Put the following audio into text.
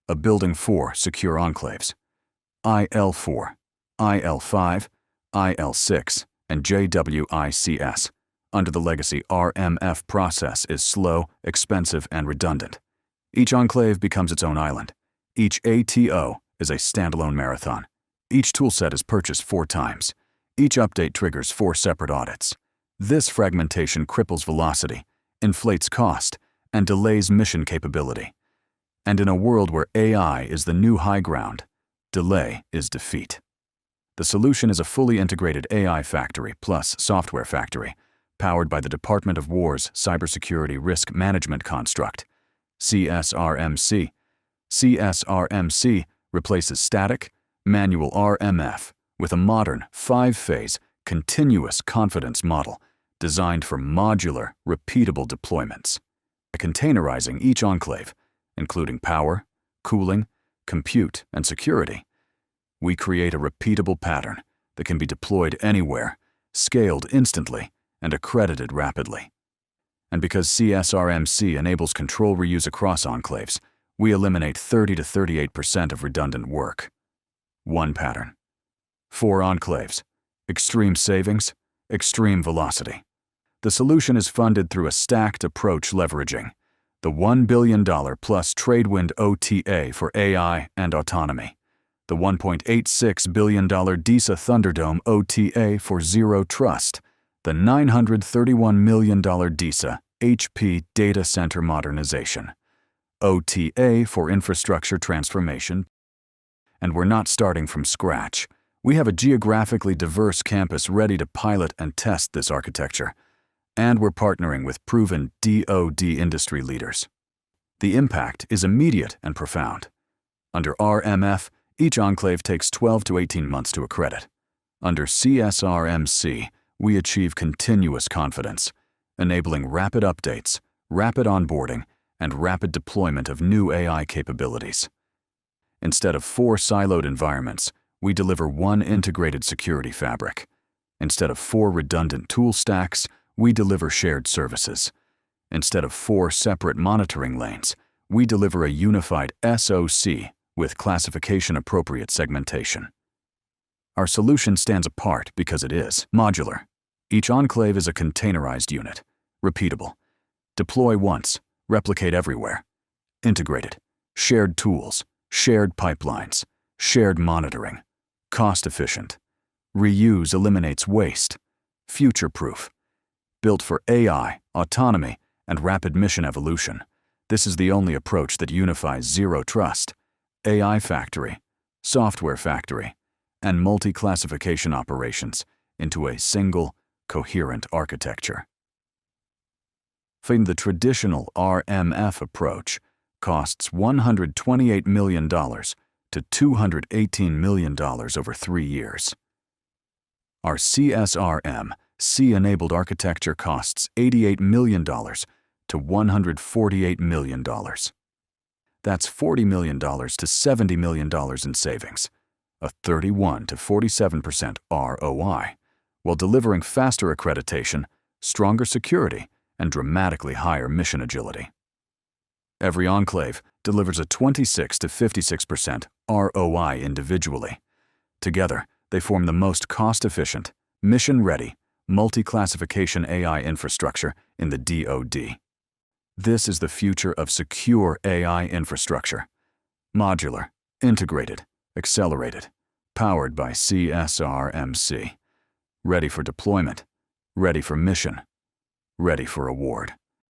a building for secure enclaves. IL4, IL5, IL6, and JWICS under the legacy RMF process is slow, expensive, and redundant. Each enclave becomes its own island. Each ATO is a standalone marathon. Each toolset is purchased 4 times. Each update triggers 4 separate audits. This fragmentation cripples velocity, inflates cost, and delays mission capability. And in a world where AI is the new high ground, delay is defeat. The solution is a fully integrated AI factory plus software factory, powered by the Department of War's Cybersecurity Risk Management Construct, CSRMC. CSRMC replaces static, manual RMF with a modern 5-phase continuous confidence model designed for modular, repeatable deployments. By containerizing each enclave, including power, cooling, compute, and security, we create a repeatable pattern that can be deployed anywhere, scaled instantly, and accredited rapidly. And because CSRMC enables control reuse across enclaves, we eliminate 30 to 38% of redundant work. 1 pattern. 4 enclaves. Extreme savings, extreme velocity. The solution is funded through a stacked approach leveraging the $1 billion plus Tradewind OTA for AI and autonomy, the $1.86 billion DISA Thunderdome OTA for Zero Trust, the $931 million DISA HP Data Center Modernization, OTA for Infrastructure Transformation. And we're not starting from scratch. We have a geographically diverse campus ready to pilot and test this architecture, and we're partnering with proven DoD industry leaders. The impact is immediate and profound. Under RMF, each enclave takes 12 to 18 months to accredit. Under CSRMC, we achieve continuous confidence, enabling rapid updates, rapid onboarding, and rapid deployment of new AI capabilities. Instead of 4 siloed environments, we deliver 1 integrated security fabric. Instead of 4 redundant tool stacks, we deliver shared services. Instead of 4 separate monitoring lanes, we deliver a unified SOC with classification-appropriate segmentation. Our solution stands apart because it is modular. Each enclave is a containerized unit, repeatable. Deploy once, replicate everywhere. Integrated, shared tools, shared pipelines, shared monitoring. Cost-efficient. Reuse eliminates waste. Future-proof. Built for AI, autonomy, and rapid mission evolution, this is the only approach that unifies zero trust, AI factory, software factory, and multi-classification operations into a single, coherent architecture. The traditional RMF approach costs $128 million to $218 million over 3 years. Our CSRM-C-enabled architecture costs $88 million to $148 million. That's $40 million to $70 million in savings, a 31 to 47% ROI, while delivering faster accreditation, stronger security, and dramatically higher mission agility. Every enclave delivers a 26 to 56% ROI individually. Together, they form the most cost-efficient, mission-ready, multi-classification AI infrastructure in the DoD. This is the future of secure AI infrastructure. Modular, integrated, accelerated, powered by CSRMC. Ready for deployment, ready for mission, ready for award.